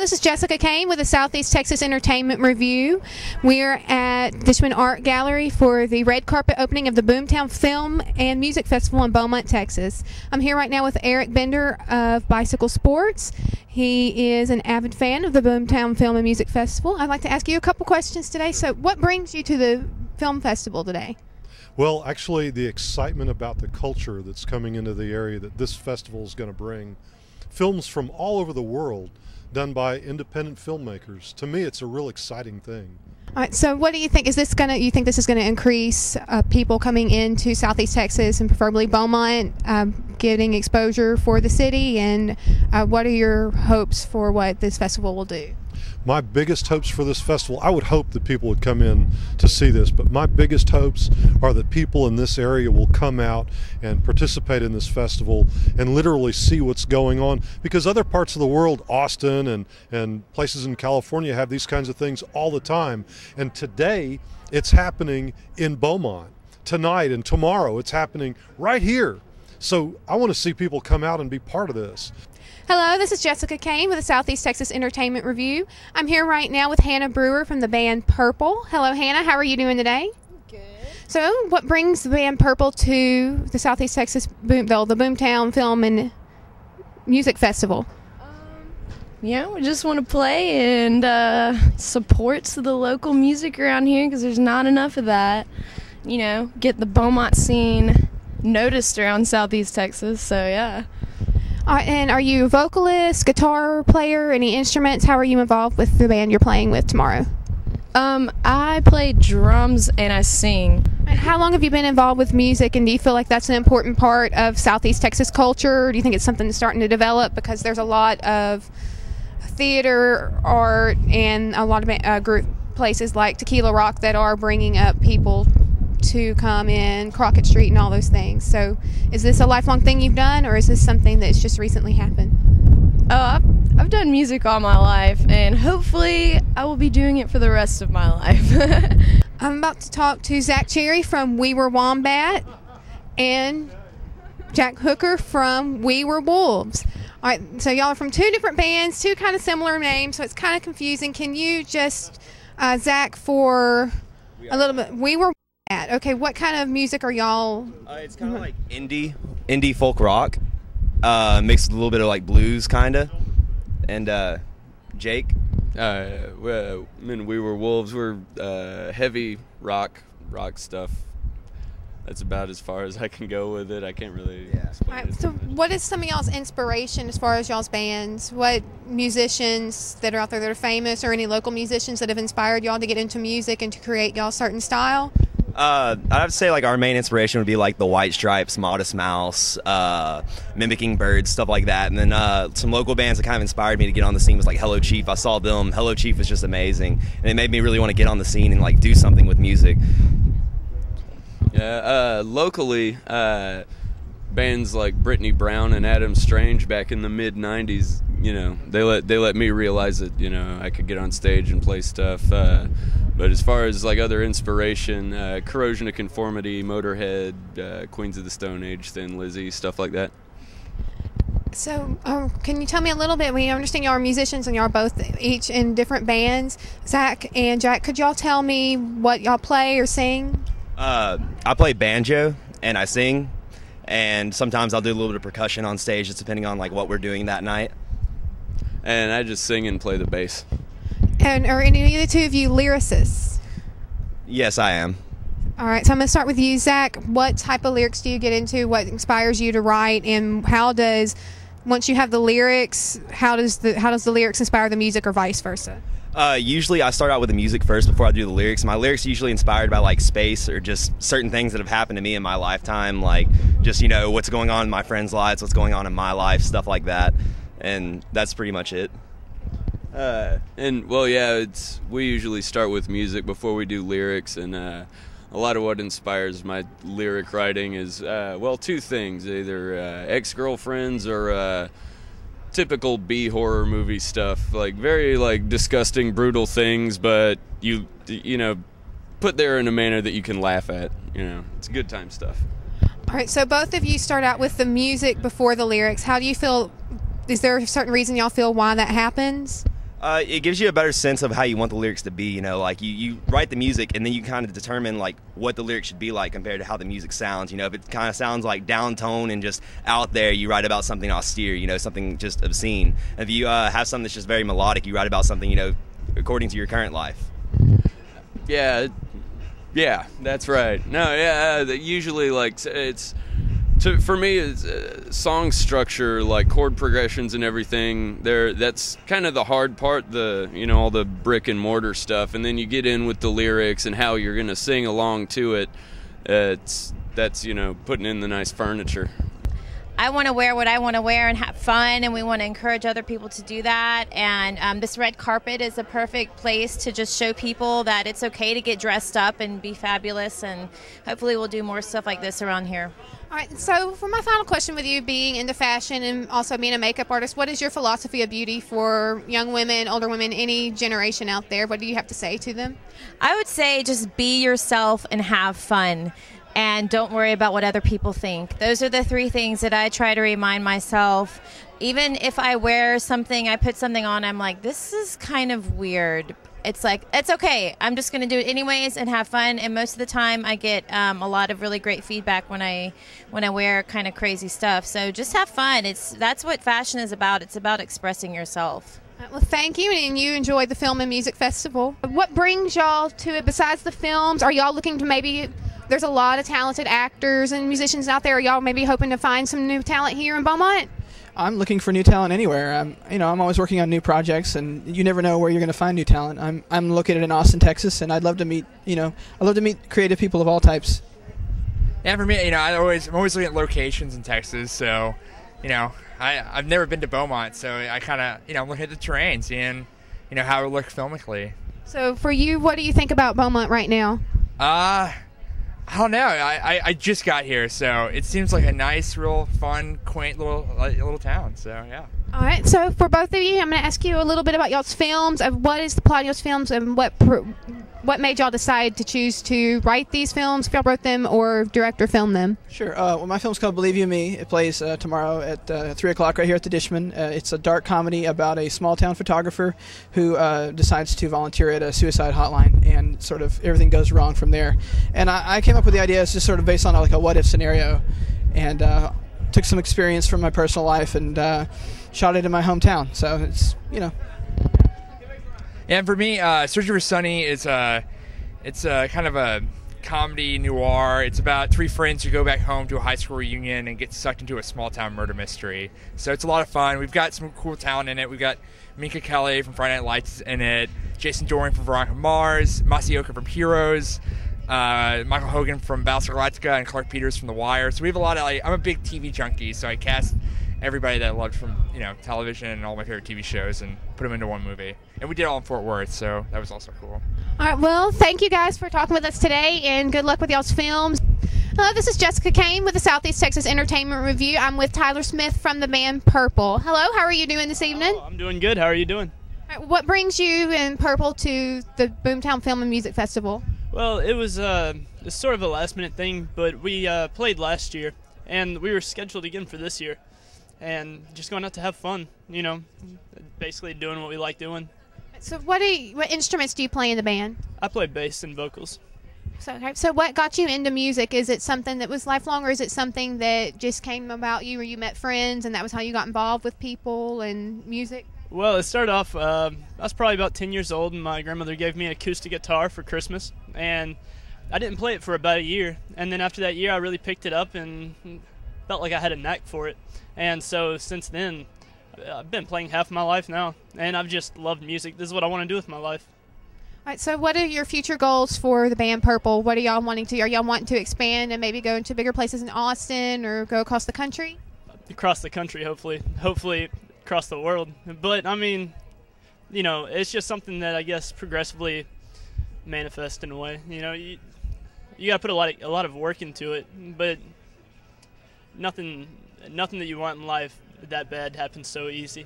this is Jessica Cain with the Southeast Texas Entertainment Review. We're at Dishman Art Gallery for the red carpet opening of the Boomtown Film and Music Festival in Beaumont, Texas. I'm here right now with Eric Bender of Bicycle Sports. He is an avid fan of the Boomtown Film and Music Festival. I'd like to ask you a couple questions today. So what brings you to the film festival today? Well, actually, the excitement about the culture that's coming into the area that this festival is going to bring. Films from all over the world done by independent filmmakers. To me, it's a real exciting thing. All right, so what do you think? You think this is going to increase people coming into Southeast Texas and preferably Beaumont, getting exposure for the city? And what are your hopes for what this festival will do? My biggest hopes for this festival, I would hope that people would come in to see this, but my biggest hopes are that people in this area will come out and participate in this festival and literally see what's going on, because other parts of the world, Austin and places in California, have these kinds of things all the time. And today it's happening in Beaumont. Tonight and tomorrow it's happening right here. So I want to see people come out and be part of this. Hello, this is Jessica Cain with the Southeast Texas Entertainment Review. I'm here right now with Hannah Brewer from the band Purple. Hello, Hannah. How are you doing today? Good. So, what brings the band Purple to the Southeast Texas the Boomtown Film and Music Festival? Yeah, we just want to play and support the local music around here because there's not enough of that. You know, get the Beaumont scene noticed around Southeast Texas. So yeah. And are you a vocalist, guitar player, any instruments? How are you involved with the band you're playing with tomorrow? I play drums and I sing. And how long have you been involved with music, and do you feel like that's an important part of Southeast Texas culture? Or do you think it's something that's starting to develop, because there's a lot of theater, art, and a lot of group places like Tequila Rock that are bringing up people to come in, Crockett Street and all those things. So is this a lifelong thing you've done, or is this something that's just recently happened? Oh, I've done music all my life, and hopefully I will be doing it for the rest of my life. I'm about to talk to Zach Cherry from We Were Wombat and Jack Hooker from We Were Wolves. All right, so y'all are from two different bands, two kind of similar names, so it's kind of confusing. Can you just, Zach, for a little bit, We Were Wombat. Okay, what kind of music are y'all? It's kind of like indie folk rock, mixed with a little bit of like blues, kind of. And Jake? We Were Wolves. We're heavy rock stuff. That's about as far as I can go with it. I can't really explain it. So what is some of y'all's inspiration as far as y'all's bands? What musicians that are out there that are famous, or any local musicians that have inspired y'all to get into music and to create y'all's certain style? I'd have to say like our main inspiration would be like the White Stripes, Modest Mouse, Mimicking Birds, stuff like that. And then some local bands that kind of inspired me to get on the scene was like Hello Chief. I saw them. Hello Chief was just amazing, and it made me really want to get on the scene and like do something with music. Yeah, locally, bands like Brittany Brown and Adam Strange back in the mid '90s, you know, they let me realize that, you know, I could get on stage and play stuff. But as far as like other inspiration, Corrosion of Conformity, Motorhead, Queens of the Stone Age, Thin Lizzy, stuff like that. So, can you tell me a little bit? We understand y'all are musicians and y'all are both each in different bands. Zach and Jack, could y'all tell me what y'all play or sing? I play banjo and I sing, and sometimes I'll do a little bit of percussion on stage, just depending on like what we're doing that night. And I just sing and play the bass. And are any of the two of you lyricists? Yes, I am. All right, so I'm going to start with you, Zach. What type of lyrics do you get into? What inspires you to write? And how does, once you have the lyrics, how does the lyrics inspire the music, or vice versa? Usually I start out with the music first before I do the lyrics. My lyrics are usually inspired by like space or just certain things that have happened to me in my lifetime, like just, you know, what's going on in my friends' lives, what's going on in my life, stuff like that. And that's pretty much it. And well, yeah, we usually start with music before we do lyrics, and a lot of what inspires my lyric writing is well, two things: either ex-girlfriends or typical B horror movie stuff, like very like disgusting, brutal things, but you know, put there in a manner that you can laugh at. You know, it's good time stuff. All right, so both of you start out with the music before the lyrics. How do you feel? Is there a certain reason y'all feel why that happens? It gives you a better sense of how you want the lyrics to be. You know, like you write the music and then you kind of determine like what the lyrics should be like compared to how the music sounds. You know, if it kind of sounds like downtone and just out there, you write about something austere. You know, something just obscene. If you have something that's just very melodic, you write about something, you know, according to your current life. Yeah, that's right. No, usually like it's. For me, it's song structure, like chord progressions and everything. That's kind of the hard part, all the brick and mortar stuff, and then you get in with the lyrics and how you're going to sing along to it. That's putting in the nice furniture. I want to wear what I want to wear and have fun, and we want to encourage other people to do that. And this red carpet is a perfect place to just show people that it's okay to get dressed up and be fabulous, and hopefully we'll do more stuff like this around here. All right, so for my final question, with you being into fashion and also being a makeup artist, what is your philosophy of beauty for young women, older women, any generation out there? What do you have to say to them? I would say just be yourself and have fun. And don't worry about what other people think. Those are the 3 things that I try to remind myself. Even if I wear something, I put something on, I'm like, this is kind of weird. It's like, it's okay. I'm just going to do it anyways and have fun. And most of the time I get a lot of really great feedback when I wear kind of crazy stuff. So just have fun. That's what fashion is about. It's about expressing yourself. Well, thank you, and you enjoyed the Film and Music Festival. What brings y'all to it besides the films? Are y'all looking to maybe... There's a lot of talented actors and musicians out there. Are y'all maybe hoping to find some new talent here in Beaumont? I'm looking for new talent anywhere. I'm always working on new projects, and you never know where you're going to find new talent. I'm located in Austin, Texas, and I'd love to meet creative people of all types. Yeah, for me, I'm always looking at locations in Texas. So, I've never been to Beaumont, so I kind of I'm looking at the terrain, seeing how it would look filmically. So for you, what do you think about Beaumont right now? I don't know. I just got here, so it seems like a nice, real fun, quaint little town. So yeah. All right. So for both of you, I'm going to ask you a little bit about y'all's films. What is the plot of y'all's films, and what made y'all decide to choose to write these films, if y'all wrote them, or direct or film them? Sure. Well, my film's called Believe You Me. It plays tomorrow at 3 o'clock right here at the Dishman. It's a dark comedy about a small-town photographer who decides to volunteer at a suicide hotline, and sort of everything goes wrong from there. And I came up with the idea. It's just sort of based on like a what-if scenario, and took some experience from my personal life and shot it in my hometown. So it's, And for me, Searching for Sunny is it's kind of a comedy noir. It's about 3 friends who go back home to a high school reunion and get sucked into a small town murder mystery. So it's a lot of fun. We've got some cool talent in it. We've got Minka Kelly from Friday Night Lights in it, Jason Dorian from Veronica Mars, Masaoka from Heroes, Michael Hogan from Battlestar Galactica, and Clark Peters from The Wire. So we have a lot of, I'm a big TV junkie, so I cast everybody that I loved from television and all my favorite TV shows and put them into one movie. And we did it all in Fort Worth, so that was also cool. All right, well, thank you guys for talking with us today, and good luck with y'all's films. Hello, this is Jessica Cain with the Southeast Texas Entertainment Review. I'm with Tyler Smith from the band Purple. Hello, how are you doing this evening? Oh, I'm doing good. How are you doing? All right, what brings you and Purple to the Boomtown Film and Music Festival? Well, it was it's sort of a last-minute thing, but we played last year, and we were scheduled again for this year. And just going out to have fun, basically doing what we like doing. So what instruments do you play in the band? I play bass and vocals. So what got you into music? Is it something that was lifelong, or is it something that just came about you, or you met friends and that was how you got involved with people and music? Well, it started off, I was probably about 10 years old, and my grandmother gave me an acoustic guitar for Christmas, and I didn't play it for about a year. And then after that year, I really picked it up and felt like I had a knack for it. And so since then, I've been playing half my life now, and I've just loved music. This is what I want to do with my life. All right, so what are your future goals for the band Purple? What are y'all wanting to? Are y'all wanting to expand and maybe go into bigger places in Austin or go across the country? Across the country, hopefully across the world. But I mean, it's just something that I guess progressively manifests in a way. You got to put a lot of work into it, but nothing that you want in life that bad happens so easy,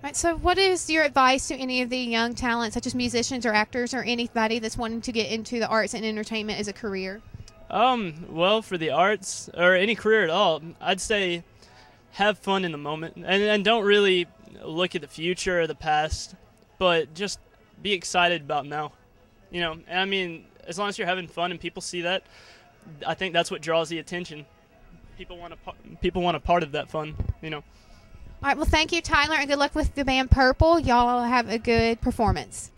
Right, so what is your advice to any of the young talent, such as musicians or actors or anybody that's wanting to get into the arts and entertainment as a career? Well, for the arts or any career at all, I'd say have fun in the moment and don't really look at the future or the past. but just be excited about now. You know, and I mean, as long as you're having fun and people see that, I think that's what draws the attention. People want a part of that fun, you know. All right, well, thank you, Tyler, and good luck with the band Purple. Y'all have a good performance.